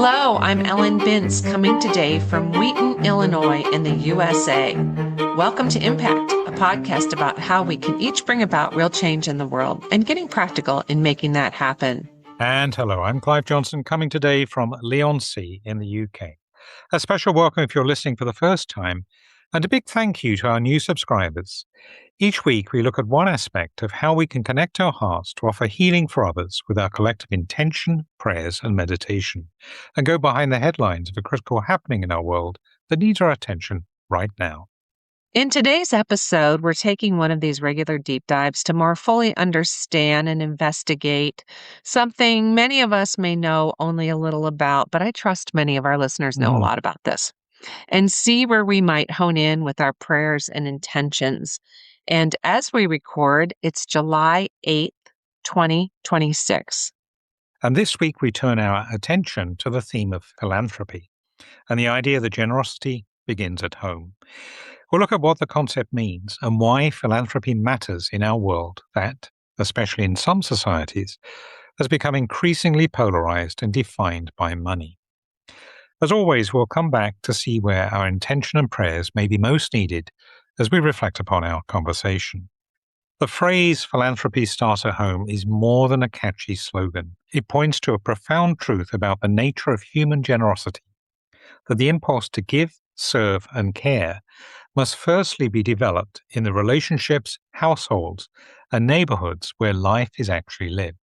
Hello, I'm Ellen Bintz, coming today from Wheaton, Illinois, in the USA. Welcome to Impact, a podcast about how we can each bring about real change in the world and getting practical in making that happen. And hello, I'm Clive Johnson, coming today from Leigh-on-Sea in the UK. A special welcome if you're listening for the first time, and a big thank you to our new subscribers. Each week, we look at one aspect of how we can connect our hearts to offer healing for others with our collective intention, prayers, and meditation, and go behind the headlines of a critical happening in our world that needs our attention right now. In today's episode, we're taking one of these regular deep dives to more fully understand and investigate something many of us may know only a little about, but I trust many of our listeners know a lot about this, and see where we might hone in with our prayers and intentions. And as we record, it's July 8th, 2026. And this week, we turn our attention to the theme of philanthropy and the idea that generosity begins at home. We'll look at what the concept means and why philanthropy matters in our world that, especially in some societies, has become increasingly polarized and defined by money. As always, we'll come back to see where our intention and prayers may be most needed as we reflect upon our conversation. The phrase philanthropy starts at home is more than a catchy slogan. It points to a profound truth about the nature of human generosity, that the impulse to give, serve, and care must firstly be developed in the relationships, households, and neighborhoods where life is actually lived.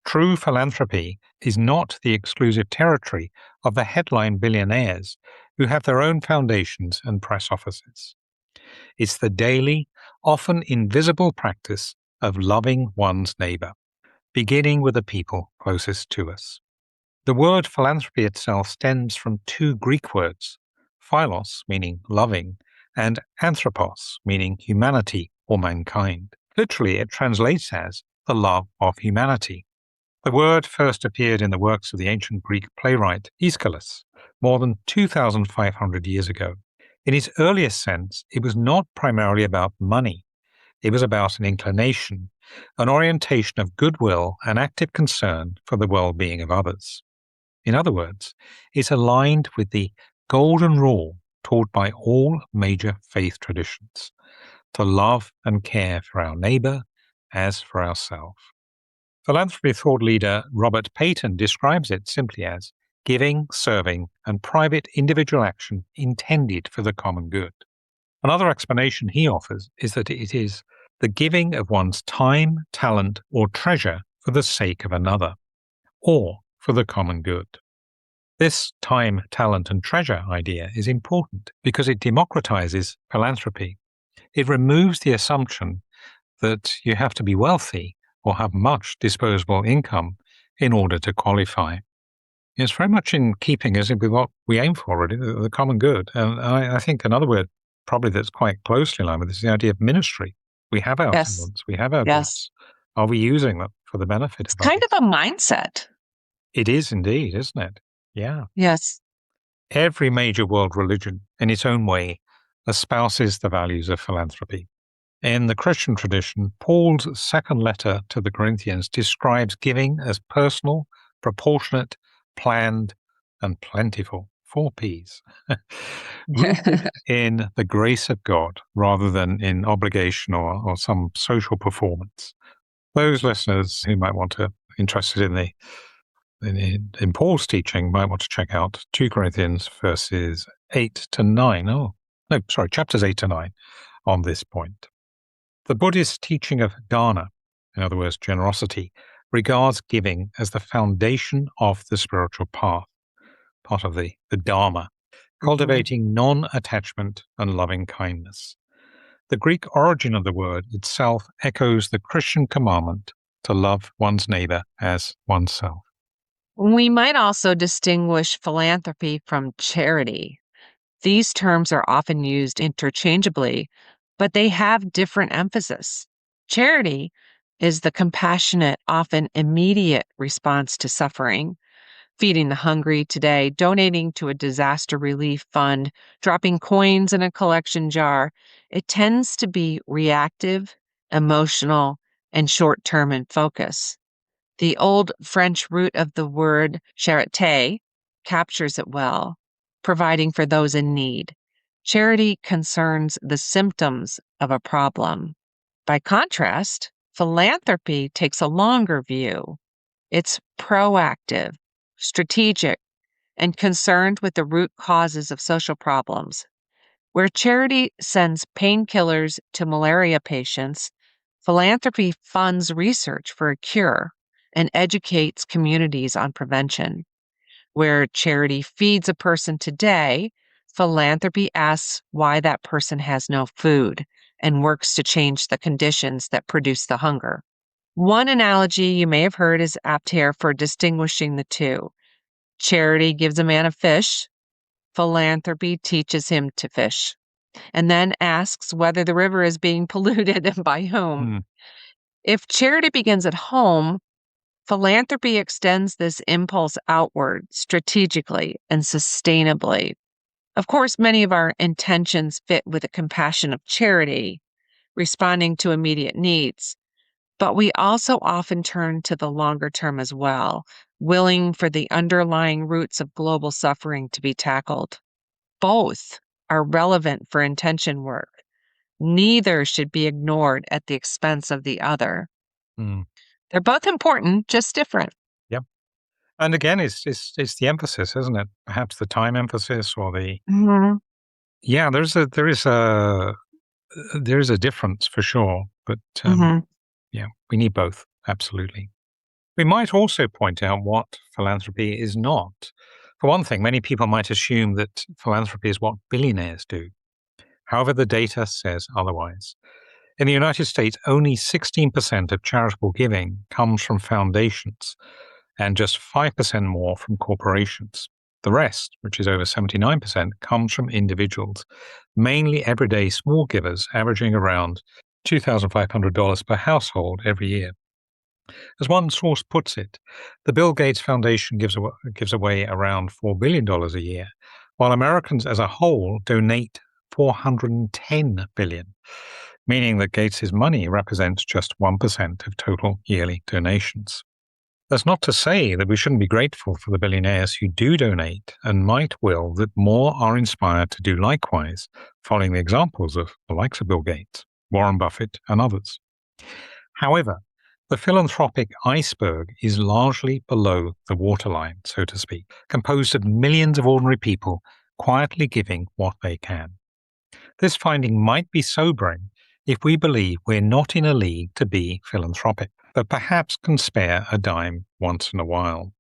True philanthropy is not the exclusive territory of the headline billionaires who have their own foundations and press offices. It's the daily, often invisible practice of loving one's neighbor, beginning with the people closest to us. The word philanthropy itself stems from two Greek words, philos, meaning loving, and anthropos, meaning humanity or mankind. Literally, it translates as the love of humanity. The word first appeared in the works of the ancient Greek playwright Aeschylus more than 2,500 years ago. In its earliest sense, it was not primarily about money. It was about an inclination, an orientation of goodwill and active concern for the well-being of others. In other words, it's aligned with the golden rule taught by all major faith traditions, to love and care for our neighbor as for ourselves. Philanthropy thought leader Robert Peyton describes it simply as giving, serving, and private individual action intended for the common good. Another explanation he offers is that it is the giving of one's time, talent, or treasure for the sake of another, or for the common good. This time, talent, and treasure idea is important because it democratizes philanthropy. It removes the assumption that you have to be wealthy or have much disposable income in order to qualify. It's very much in keeping as with what we aim for, really, the common good. And I think another word probably that's quite closely in line with this is the idea of ministry. We have our talents, we have our gifts. Are we using them for the benefit of others? It's kind of a mindset. It is indeed, isn't it? Yeah. Yes. Every major world religion, in its own way, espouses the values of philanthropy. In the Christian tradition, Paul's second letter to the Corinthians describes giving as personal, proportionate, planned, and plentiful. 4 Ps. Rooted in the grace of God rather than in obligation or some social performance. Those listeners who might want to interested in Paul's teaching might want to check out 2 Corinthians verses 8 to 9. Chapters 8 to 9 on this point. The Buddhist teaching of dana, in other words, generosity, regards giving as the foundation of the spiritual path, part of the Dharma, cultivating non-attachment and loving kindness. The Greek origin of the word itself echoes the Christian commandment to love one's neighbor as oneself. We might also distinguish philanthropy from charity. These terms are often used interchangeably, but they have different emphasis. Charity is the compassionate, often immediate response to suffering, feeding the hungry today, donating to a disaster relief fund, dropping coins in a collection jar. It tends to be reactive, emotional, and short-term in focus. The old French root of the word charité, captures it well, providing for those in need. Charity concerns the symptoms of a problem. By contrast, philanthropy takes a longer view. It's proactive, strategic, and concerned with the root causes of social problems. Where charity sends painkillers to malaria patients, philanthropy funds research for a cure and educates communities on prevention. Where charity feeds a person today, philanthropy asks why that person has no food and works to change the conditions that produce the hunger. One analogy you may have heard is apt here for distinguishing the two. Charity gives a man a fish, philanthropy teaches him to fish, and then asks whether the river is being polluted and by whom. Hmm. If charity begins at home, philanthropy extends this impulse outward strategically and sustainably. Of course, many of our intentions fit with the compassion of charity, responding to immediate needs, but we also often turn to the longer term as well, willing for the underlying roots of global suffering to be tackled. Both are relevant for intention work. Neither should be ignored at the expense of the other. Hmm. They're both important, just different. Yep. And again, it's the emphasis, isn't it? Perhaps the time emphasis or the Mhm. yeah. There is a difference for sure, but Mhm. yeah, we need both. Absolutely. We might also point out what philanthropy is not. For one thing, many people might assume that philanthropy is what billionaires do. However, the data says otherwise. In the United States, only 16% of charitable giving comes from foundations and just 5% more from corporations. The rest, which is over 79%, comes from individuals, mainly everyday small givers, averaging around $2,500 per household every year. As one source puts it, the Bill Gates Foundation gives away around $4 billion a year, while Americans as a whole donate $410 billion, meaning that Gates's money represents just 1% of total yearly donations. That's not to say that we shouldn't be grateful for the billionaires who do donate and might will that more are inspired to do likewise, following the examples of the likes of Bill Gates, Warren Buffett, and others. However, the philanthropic iceberg is largely below the waterline, so to speak, composed of millions of ordinary people quietly giving what they can. This finding might be sobering if we believe we're not in a league to be philanthropic, but perhaps can spare a dime once in a while.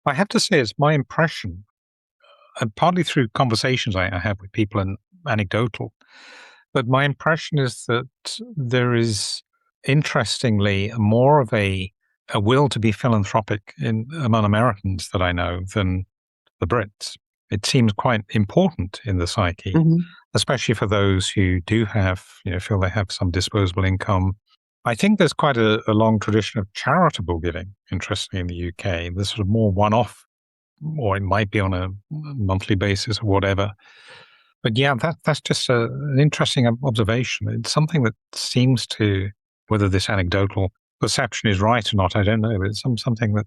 I have to say, it's my impression, and partly through conversations I have with people and anecdotal, but my impression is that there is, interestingly, more of a will to be philanthropic among Americans that I know than the Brits. It seems quite important in the psyche, Mhm. especially for those who do have, feel they have some disposable income. I think there's quite a long tradition of charitable giving, interestingly, in the UK. There's sort of more one-off, or it might be on a monthly basis or whatever. But yeah, that's just an interesting observation. It's something that seems to, whether this anecdotal perception is right or not, I don't know, but it's something that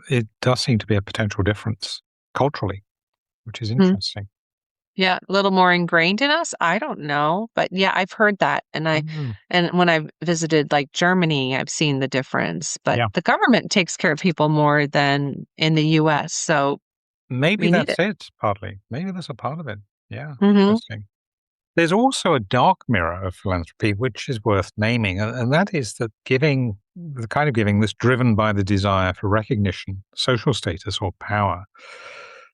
it does seem to be a potential difference culturally, which is Mhm. interesting. Yeah, a little more ingrained in us? I don't know, but yeah, I've heard that, Mm, and when I've visited, like, Germany, I've seen the difference, but yeah, the government takes care of people more than in the US, so maybe we need that's it. it, partly. Maybe that's a part of it. Yeah, Mhm. interesting. There's also a dark mirror of philanthropy, which is worth naming, and that is that giving, the kind of giving that's driven by the desire for recognition, social status, or power.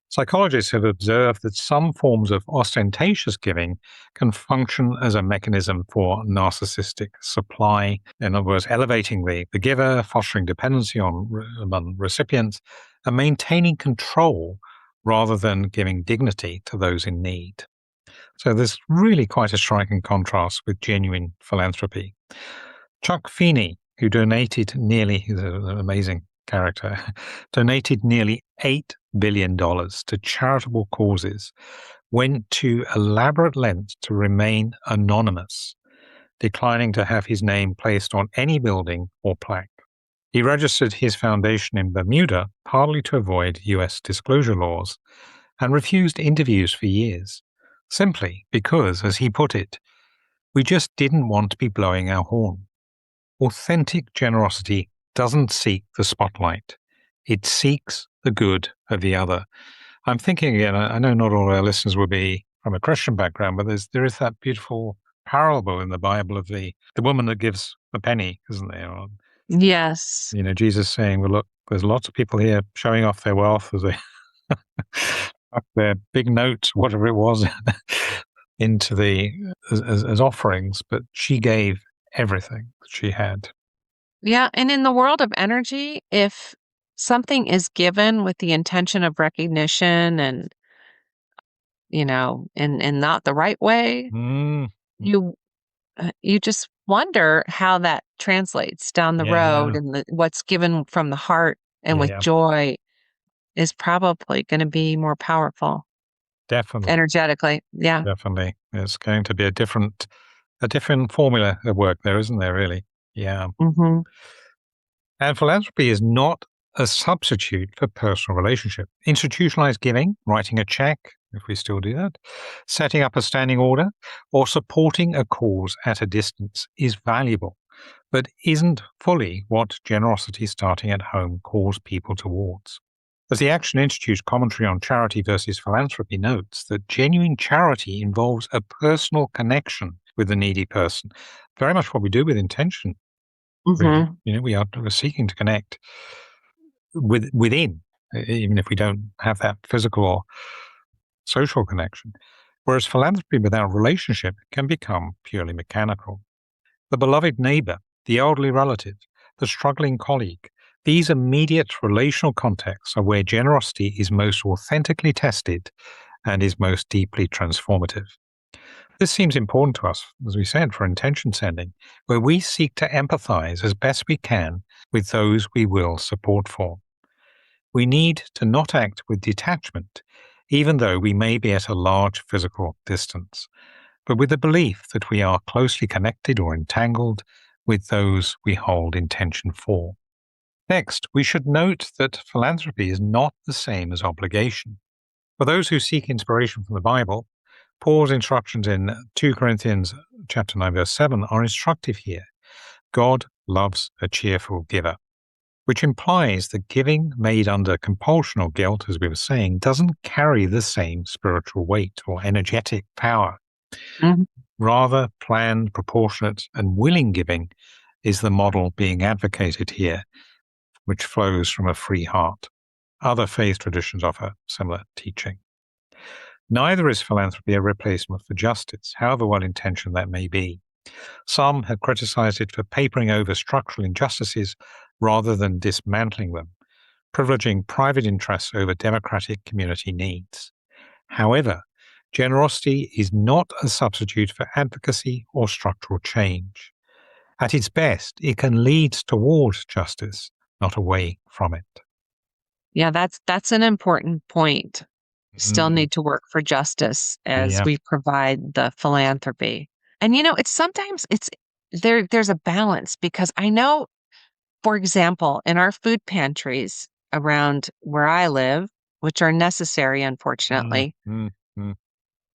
Psychologists have observed that some forms of ostentatious giving can function as a mechanism for narcissistic supply. In other words, elevating the giver, fostering dependency among recipients, and maintaining control rather than giving dignity to those in need. So there's really quite a striking contrast with genuine philanthropy. Chuck Feeney, who he's an amazing character, donated nearly $8 billion to charitable causes, went to elaborate lengths to remain anonymous, declining to have his name placed on any building or plaque. He registered his foundation in Bermuda partly to avoid US disclosure laws and refused interviews for years, simply because, as he put it, we just didn't want to be blowing our horn. Authentic generosity doesn't seek the spotlight. It seeks the good of the other. I'm thinking again, I know not all our listeners will be from a Christian background, but there is that beautiful parable in the Bible of the woman that gives a penny, isn't there? Or, Yes. Jesus saying, well, look, there's lots of people here showing off their wealth as they tuck their big notes, whatever it was, into the as offerings, but she gave everything that she had. Yeah, and in the world of energy, if something is given with the intention of recognition and, and not the right way, Mm, you you just wonder how that translates down the road, yeah, and what's given from the heart and with yeah, joy is probably going to be more powerful definitely, energetically. Yeah. definitely. It's going to be a different formula of work there, isn't there? Really, yeah. Mhm. And philanthropy is not a substitute for personal relationship. Institutionalized giving, writing a check, if we still do that, setting up a standing order, or supporting a cause at a distance is valuable, but isn't fully what generosity starting at home calls people towards. As the Action Institute's commentary on charity versus philanthropy notes, that genuine charity involves a personal connection with the needy person. Very much what we do with intention, really. Mhm. We're seeking to connect within, even if we don't have that physical or social connection. Whereas philanthropy without relationship can become purely mechanical. The beloved neighbor, the elderly relative, the struggling colleague, these immediate relational contexts are where generosity is most authentically tested and is most deeply transformative. This seems important to us, as we said, for intention setting, where we seek to empathize as best we can with those we will support for. We need to not act with detachment, even though we may be at a large physical distance, but with the belief that we are closely connected or entangled with those we hold intention for. Next, we should note that philanthropy is not the same as obligation. For those who seek inspiration from the Bible, Paul's instructions in 2 Corinthians chapter 9 verse 7 are instructive here. God loves a cheerful giver, which implies that giving made under compulsion or guilt, as we were saying, doesn't carry the same spiritual weight or energetic power. Mhm. Rather, planned, proportionate, and willing giving is the model being advocated here, which flows from a free heart. Other faith traditions offer similar teaching. Neither is philanthropy a replacement for justice, however well intentioned that may be. Some have criticized it for papering over structural injustices rather than dismantling them, privileging private interests over democratic community needs. However, generosity is not a substitute for advocacy or structural change. At its best, it can lead towards justice, not away from it. Yeah, that's an important point. We still Mm, need to work for justice as yeah. we provide the philanthropy. And it's sometimes there's a balance, because I know, for example, in our food pantries around where I live, which are necessary, Mm, unfortunately, mm, mm.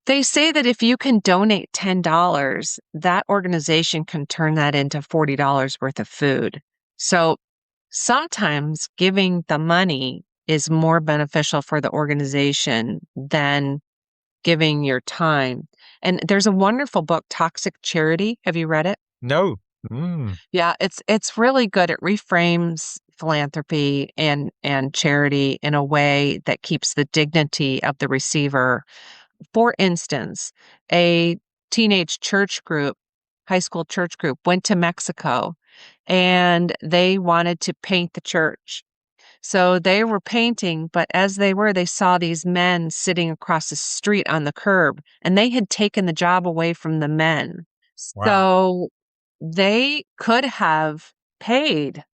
they say that if you can donate $10, that organization can turn that into $40 worth of food. So sometimes giving the money is more beneficial for the organization than giving your time. And there's a wonderful book, Toxic Charity. Have you read it? No. Mm, Yeah, it's really good. It reframes philanthropy and charity in a way that keeps the dignity of the receiver. For instance, a teenage church group, high school church group, went to Mexico, and they wanted to paint the church. So they were painting, but as they saw these men sitting across the street on the curb, and they had taken the job away from the men. wow. So they could have paid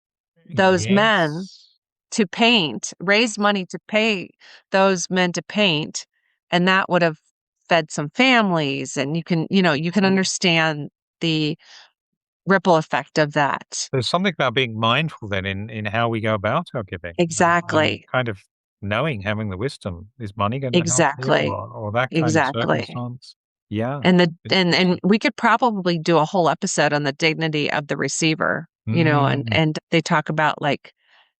those men Yes. to paint, raised money to pay those men to paint, and that would have fed some families. And you can understand the ripple effect of that. There's something about being mindful then in how we go about our giving, and Exactly. kind of knowing, having the wisdom, is money going to help here, Exactly. or that kind of Exactly. circumstance? Yeah, And the it's and interesting. we could probably do a whole episode on the dignity of the receiver, and Mm, they talk about, like,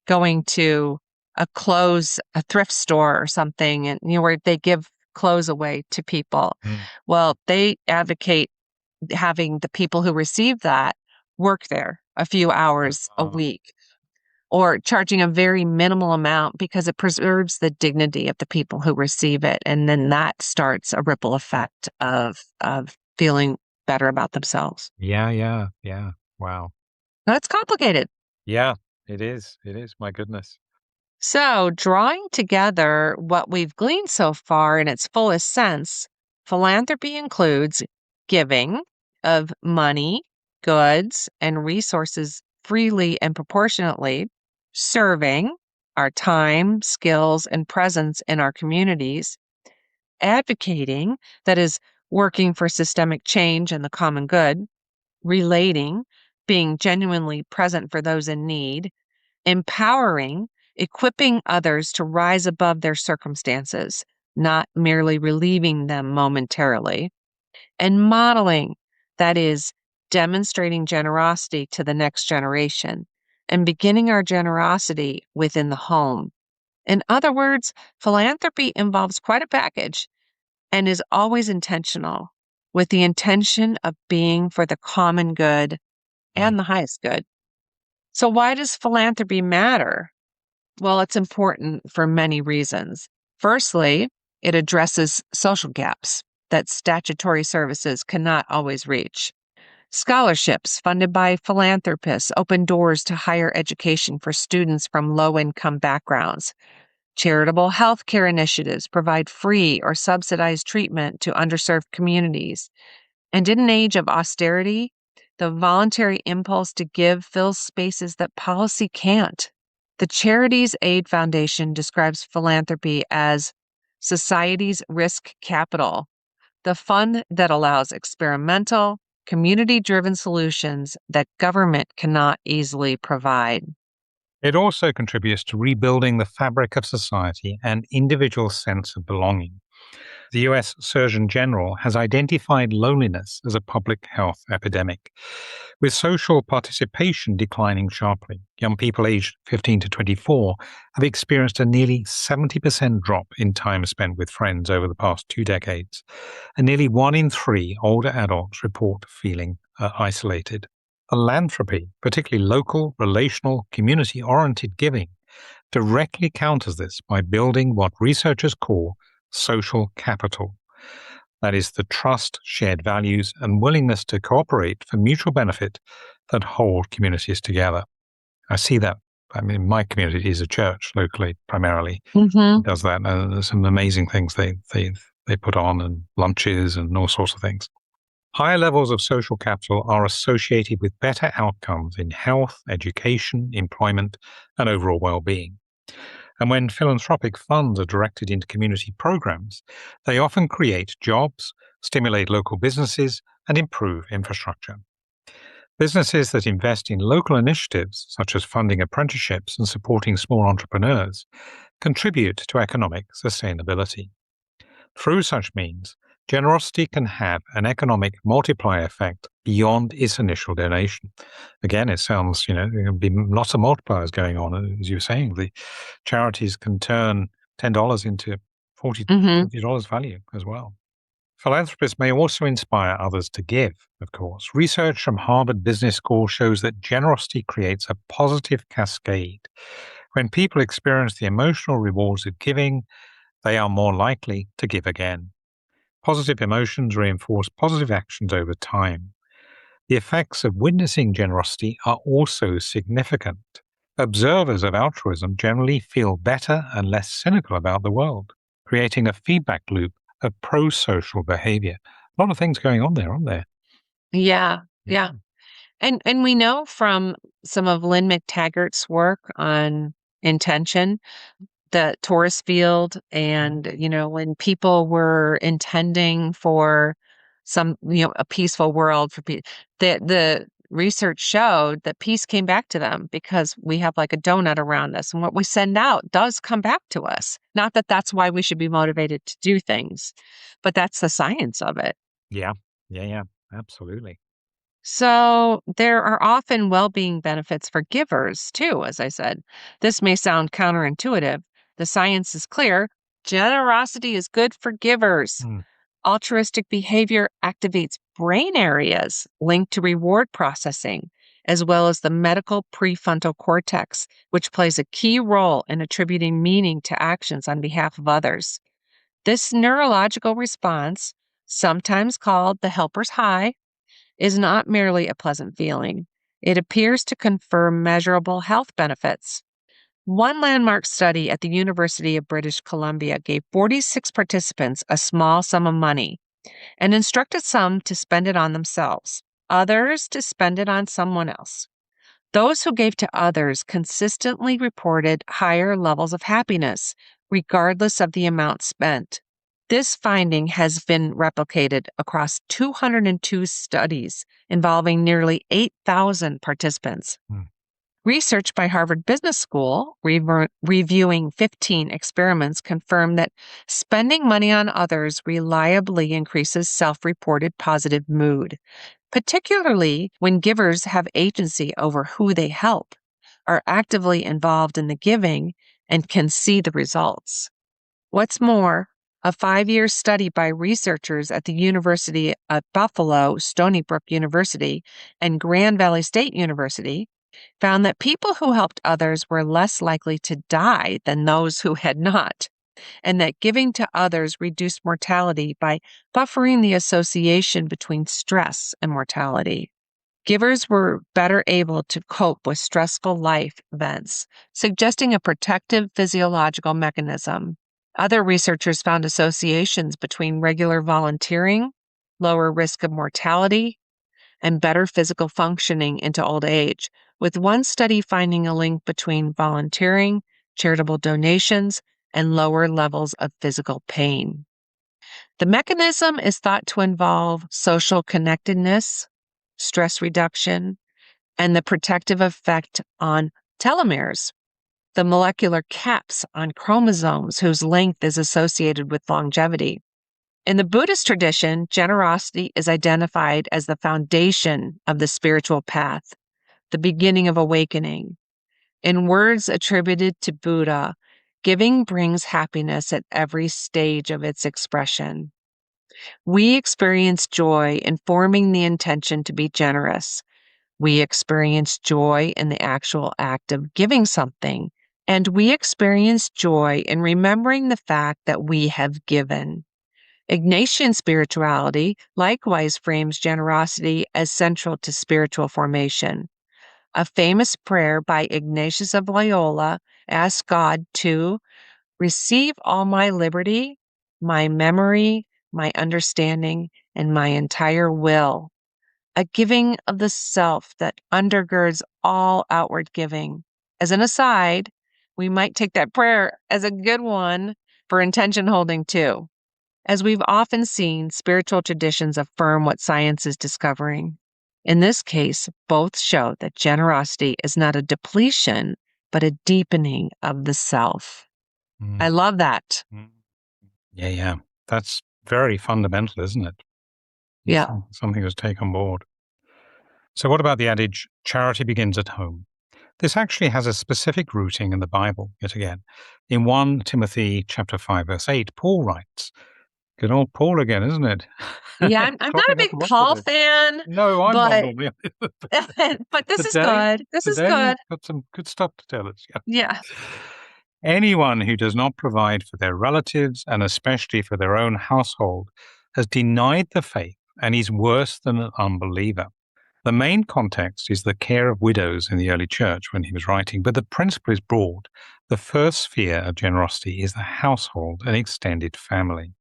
going to a thrift store or something, and, where they give clothes away to people. mm, Well, they advocate having the people who receive that work there a few hours a uh, week, or charging a very minimal amount because it preserves the dignity of the people who receive it, and then that starts a ripple effect of feeling better about themselves. yeah, yeah, yeah. Wow. Now it's complicated. Yeah, it is. It is. My goodness. So, drawing together what we've gleaned so far in its fullest sense, philanthropy includes giving of money, goods, and resources freely and proportionately, serving our time, skills, and presence in our communities, advocating, that is, working for systemic change and the common good, relating, being genuinely present for those in need, empowering, equipping others to rise above their circumstances, not merely relieving them momentarily, and modeling, that is, demonstrating generosity to the next generation and beginning our generosity within the home. In other words, philanthropy involves quite a package and is always intentional, with the intention of being for the common good Mm. and the highest good. So, why does philanthropy matter? Well, it's important for many reasons. Firstly, it addresses social gaps that statutory services cannot always reach. Scholarships funded by philanthropists open doors to higher education for students from low income backgrounds. Charitable healthcare initiatives provide free or subsidized treatment to underserved communities. And in an age of austerity, the voluntary impulse to give fills spaces that policy can't. The Charities Aid Foundation describes philanthropy as society's risk capital, the fund that allows experimental, community driven solutions that government cannot easily provide. It also contributes to rebuilding the fabric of society and individual sense of belonging. The US Surgeon General has identified loneliness as a public health epidemic, with social participation declining sharply. Young people aged 15 to 24 have experienced a nearly 70% drop in time spent with friends over the past 2 decades, and nearly 1 in 3 older adults report feeling isolated. Philanthropy, particularly local, relational, community oriented giving, directly counters this by building what researchers call social capital. That is, the trust, shared values, and willingness to cooperate for mutual benefit that hold communities together. I see that. I mean, my community is a church locally, primarily. Hmm. It does that. And there's some amazing things they put on, and lunches and all sorts of things. Higher levels of social capital are associated with better outcomes in health, education, employment, and overall well-being. And when philanthropic funds are directed into community programs, they often create jobs, stimulate local businesses, and improve infrastructure. Businesses that invest in local initiatives, such as funding apprenticeships and supporting small entrepreneurs, contribute to economic sustainability. Through such means, generosity can have an economic multiplier effect beyond its initial donation. Again, it sounds, there can be lots of multipliers going on. As you were saying, the charities can turn $10 into 40 Hmm. $40 value as well. Philanthropists may also inspire others to give, of course. Research from Harvard Business School shows that generosity creates a positive cascade. When people experience the emotional rewards of giving, they are more likely to give again. Positive emotions reinforce positive actions over time. The effects of witnessing generosity are also significant. Observers of altruism generally feel better and less cynical about the world, creating a feedback loop of pro-social behavior. A lot of things going on there, aren't there? Yeah, yeah. Yeah. And we know from some of Lynn McTaggart's work on intention, the Taurus field, Mm. and when people were intending for a peaceful world for people, the Research showed that peace came back to them because we have like a donut around us, and what we send out does come back to us. Not that that's why we should be motivated to do things, but that's the science of it. Yeah. Yeah. Yeah. Absolutely. So, there are often well being benefits for givers, too, as I said. This may sound counterintuitive. The science is clear. Generosity is good for givers. Mm, Altruistic behavior activates brain areas linked to reward processing, as well as the medial prefrontal cortex, which plays a key role in attributing meaning to actions on behalf of others. This neurological response, sometimes called the helper's high, is not merely a pleasant feeling. It appears to confer measurable health benefits. One landmark study at the University of British Columbia gave 46 participants a small sum of money and instructed some to spend it on themselves, others to spend it on someone else. Those who gave to others consistently reported higher levels of happiness, regardless of the amount spent. This finding has been replicated across 202 studies involving nearly 8,000 participants. mm, Research by Harvard Business School, reviewing 15 experiments, confirmed that spending money on others reliably increases self reported positive mood, particularly when givers have agency over who they help, are actively involved in the giving, and can see the results. What's more, a 5-year study by researchers at the University of Buffalo, Stony Brook University, and Grand Valley State University found that people who helped others were less likely to die than those who had not, and that giving to others reduced mortality by buffering the association between stress and mortality. Givers were better able to cope with stressful life events, suggesting a protective physiological mechanism. Other researchers found associations between regular volunteering, lower risk of mortality, and better physical functioning into old age, with one study finding a link between volunteering, charitable donations, and lower levels of physical pain. The mechanism is thought to involve social connectedness, stress reduction, and the protective effect on telomeres, the molecular caps on chromosomes whose length is associated with longevity. In the Buddhist tradition, generosity is identified as the foundation of the spiritual path, the beginning of awakening. In words attributed to Buddha, giving brings happiness at every stage of its expression. We experience joy in forming the intention to be generous. We experience joy in the actual act of giving something, and we experience joy in remembering the fact that we have given. Ignatian spirituality likewise frames generosity as central to spiritual formation. A famous prayer by Ignatius of Loyola asks God to receive all my liberty, my memory, my understanding, and my entire will, a giving of the self that undergirds all outward giving. As an aside, we might take that prayer as a good one for intention holding too. As we've often seen, spiritual traditions affirm what science is discovering. In this case, both show that generosity is not a depletion, but a deepening of the self. mm, I love that. mm. Yeah. Yeah. That's very fundamental, isn't it? Yeah. Something to take on board. So, what about the adage, charity begins at home? This actually has a specific rooting in the Bible, yet again. In 1 Timothy chapter 5, verse 8, Paul writes, good old Paul again, isn't it? Yeah, I'm not a Cropping up big a lot Paul today. fan, No, I'm not but normally. but this is Today, good. This is today you've good. got some good stuff to tell us. Yeah. Yeah. Anyone who does not provide for their relatives and especially for their own household has denied the faith and is worse than an unbeliever. The main context is the care of widows in the early church when he was writing, but the principle is broad. The first sphere of generosity is the household and extended family.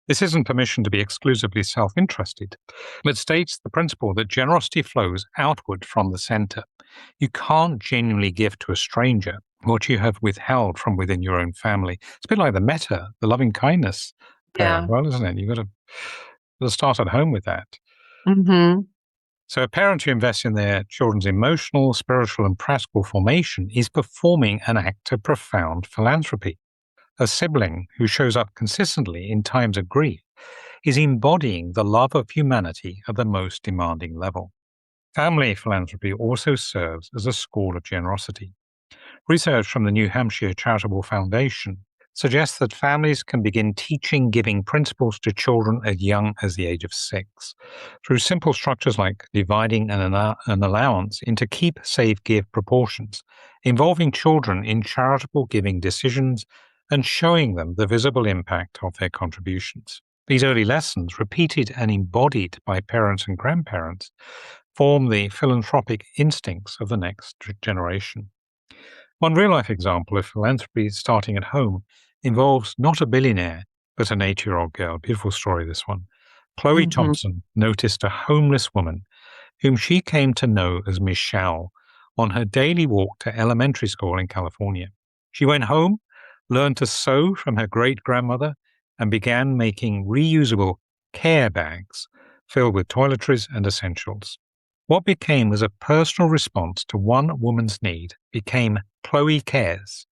This isn't permission to be exclusively self-interested, but states the principle that generosity flows outward from the center. You can't genuinely give to a stranger what you have withheld from within your own family. It's a bit like the metta, the loving kindness prayer, Yeah. well, isn't it? You've got to start at home with that. Mm-hmm. So, a parent who invests in their children's emotional, spiritual, and practical formation is performing an act of profound philanthropy. A sibling who shows up consistently in times of grief is embodying the love of humanity at the most demanding level. Family philanthropy also serves as a school of generosity. Research from the New Hampshire Charitable Foundation suggests that families can begin teaching giving principles to children as young as the age of 6 through simple structures like dividing an allowance into keep, save, give proportions, involving children in charitable giving decisions and showing them the visible impact of their contributions. These early lessons, repeated and embodied by parents and grandparents, form the philanthropic instincts of the next generation. One real-life example of philanthropy starting at home involves not a billionaire, but an 8-year-old girl. Beautiful story, this one. Chloe Mhm. Thompson noticed a homeless woman whom she came to know as Michelle on her daily walk to elementary school in California. She went home, learned to sew from her great-grandmother, and began making reusable care bags filled with toiletries and essentials. What became as a personal response to one woman's need became Chloe Cares,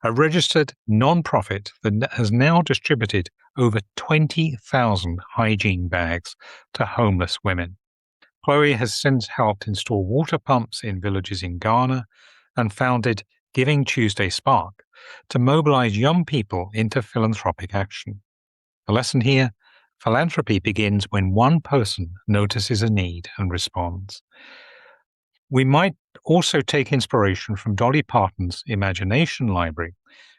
a registered non-profit that has now distributed over 20,000 hygiene bags to homeless women. Chloe has since helped install water pumps in villages in Ghana and founded Giving Tuesday Spark to mobilize young people into philanthropic action. The lesson here: philanthropy begins when one person notices a need and responds. We might also take inspiration from Dolly Parton's Imagination Library,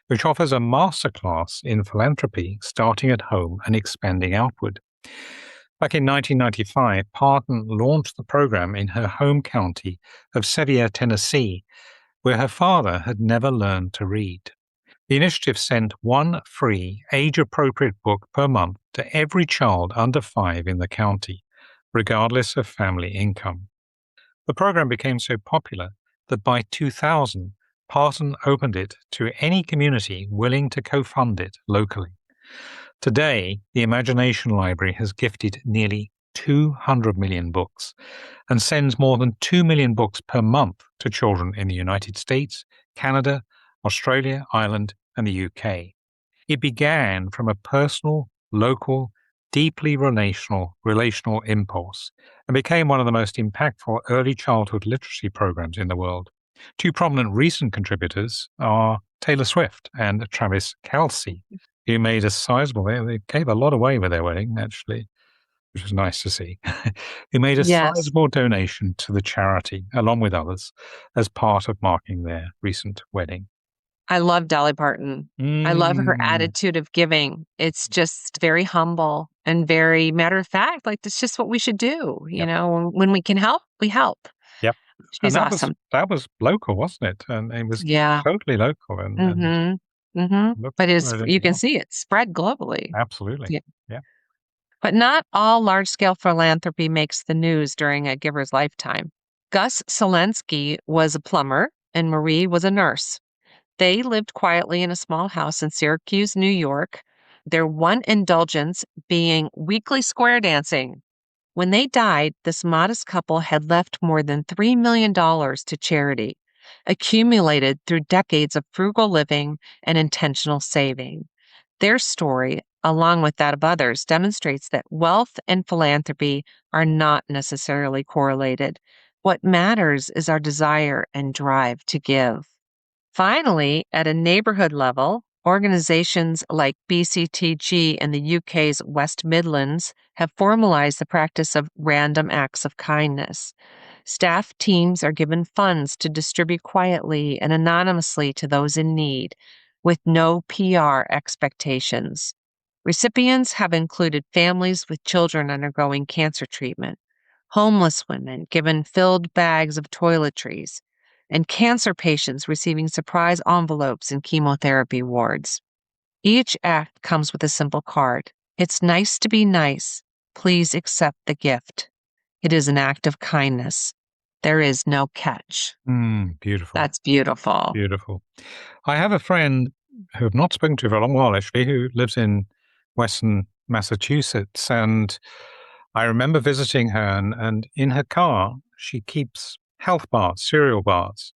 which offers a masterclass in philanthropy starting at home and expanding outward. Back in 1995, Parton launched the program in her home county of Sevier, Tennessee, where her father had never learned to read. The initiative sent one free, age-appropriate book per month to every child under 5 in the county, regardless of family income. The program became so popular that by 2000, Parton opened it to any community willing to co-fund it locally. Today, the Imagination Library has gifted nearly 200 million books and sends more than 2 million books per month to children in the United States, Canada, Australia, Ireland, and the UK. It began from a personal, local, deeply relational impulse and became one of the most impactful early childhood literacy programs in the world. Two prominent recent contributors are Taylor Swift and Travis Kelce, who made a sizable, they gave a lot away with their wedding, actually, which was nice to see, who made a Yes. sizable donation to the charity, along with others, as part of marking their recent wedding. I love Dolly Parton. I love her Mm. attitude of giving. It's just very humble and very matter of fact, like, that's just what we should do, Yep. when we can help, we help. Yep. And She's awesome. that was local, wasn't it? And it was Yeah. totally local and Mhm. Mhm. looked But it's good and you can yeah, see it spread globally. absolutely. Yeah. Yeah. But not all large-scale philanthropy makes the news during a giver's lifetime. Gus Selensky was a plumber and Marie was a nurse. They lived quietly in a small house in Syracuse, New York, their one indulgence being weekly square dancing. When they died, this modest couple had left more than $3 million to charity, accumulated through decades of frugal living and intentional saving. Their story, along with that of others, demonstrates that wealth and philanthropy are not necessarily correlated. What matters is our desire and drive to give. Finally, at a neighborhood level, organizations like BCTG in the UK's West Midlands have formalized the practice of random acts of kindness. Staff teams are given funds to distribute quietly and anonymously to those in need, with no PR expectations. Recipients have included families with children undergoing cancer treatment, homeless women given filled bags of toiletries, and cancer patients receiving surprise envelopes in chemotherapy wards. Each act comes with a simple card. It's nice to be nice. Please accept the gift. It is an act of kindness. There is no catch. Beautiful. That's beautiful. Beautiful. I have a friend who I've not spoken to for a long while, actually, who lives in Western Massachusetts. And I remember visiting her, and in her car, she keeps health bars, cereal bars,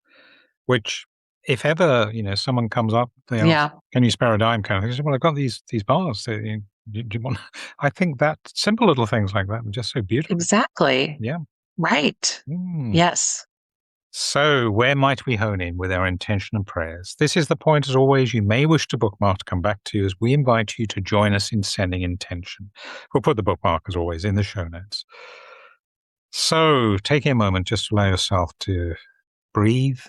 which if ever, someone comes up, they ask, Yeah, can you spare a dime kind of thing? I said, well, I've got these bars. Do you want? I think that simple little things like that are just so beautiful. exactly. Yeah. Right. Mm. Yes. So, where might we hone in with our intention and prayers? This is the point, as always, you may wish to bookmark to come back to as we invite you to join us in sending intention. We'll put the bookmark, as always, in the show notes. So, taking a moment just to allow yourself to breathe,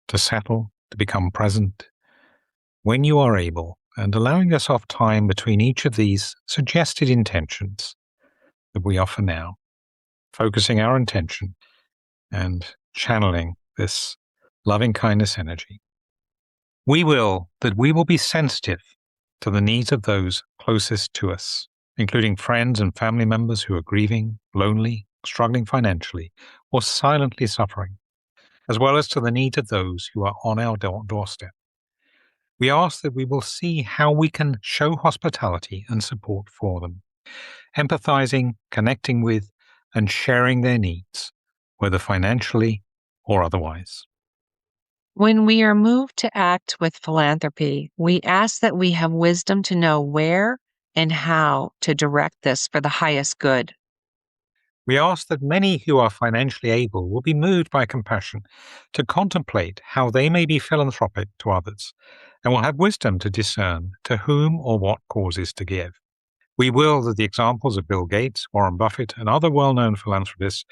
to settle, to become present when you are able, and allowing yourself time between each of these suggested intentions that we offer now, focusing our intention and channeling this loving kindness energy. We will be sensitive to the needs of those closest to us, including friends and family members who are grieving, lonely, struggling financially, or silently suffering, as well as to the needs of those who are on our doorstep. We ask that we will see how we can show hospitality and support for them, empathizing, connecting with, and sharing their needs, whether financially or otherwise. When we are moved to act with philanthropy, we ask that we have wisdom to know where and how to direct this for the highest good. We ask that many who are financially able will be moved by compassion to contemplate how they may be philanthropic to others, and will have wisdom to discern to whom or what causes to give. We will that the examples of Bill Gates, Warren Buffett, and other well-known philanthropists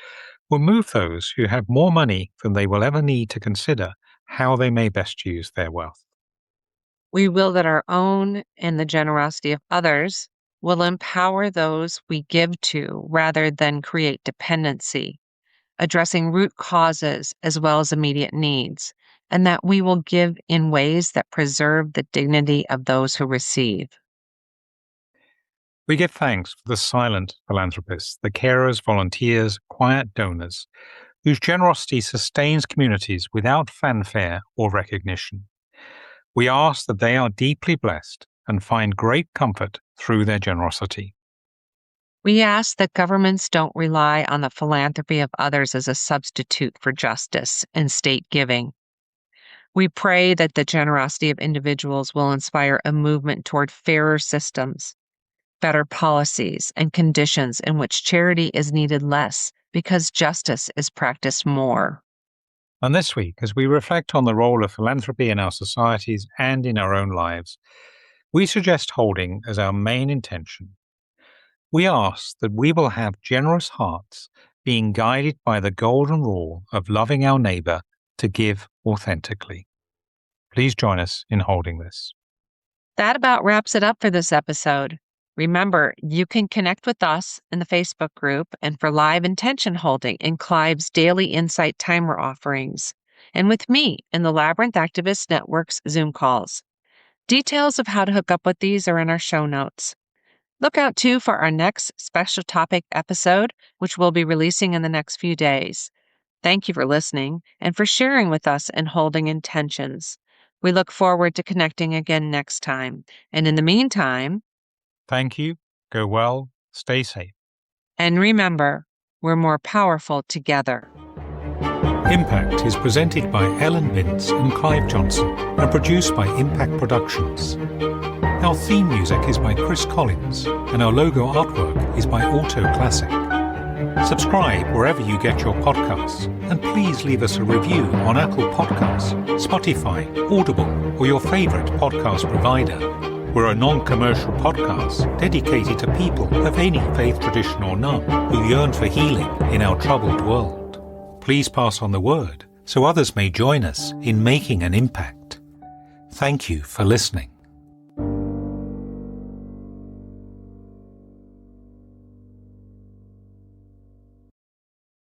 will move those who have more money than they will ever need to consider how they may best use their wealth. We will that our own and the generosity of others will empower those we give to rather than create dependency, addressing root causes as well as immediate needs, and that we will give in ways that preserve the dignity of those who receive. We give thanks for the silent philanthropists, the carers, volunteers, quiet donors, whose generosity sustains communities without fanfare or recognition. We ask that they are deeply blessed and find great comfort through their generosity. We ask that governments don't rely on the philanthropy of others as a substitute for justice and state giving. We pray that the generosity of individuals will inspire a movement toward fairer systems, better policies, and conditions in which charity is needed less because justice is practiced more. And this week, as we reflect on the role of philanthropy in our societies and in our own lives, we suggest holding as our main intention. We ask that we will have generous hearts being guided by the golden rule of loving our neighbour to give authentically. Please join us in holding this. That about wraps it up for this episode. Remember, you can connect with us in the Facebook group and for live intention holding in Clive's daily insight timer offerings, and with me in the Labyrinth Activist Network's Zoom calls. Details of how to hook up with these are in our show notes. Look out too for our next special topic episode, which we'll be releasing in the next few days. Thank you for listening and for sharing with us and holding intentions. We look forward to connecting again next time. And in the meantime, Thank you. Go well. Stay safe. and remember, we're more powerful together. Impact is presented by Ellen Binns and Clive Johnson and produced by Impact Productions. Our theme music is by Chris Collins and our logo artwork is by Auto Classic. Subscribe wherever you get your podcasts and please leave us a review on Apple Podcasts, Spotify, Audible, or your favorite podcast provider. We're a non-commercial podcast dedicated to people of any faith tradition or none who yearn for healing in our troubled world. Please pass on the word so others may join us in making an impact. Thank you for listening.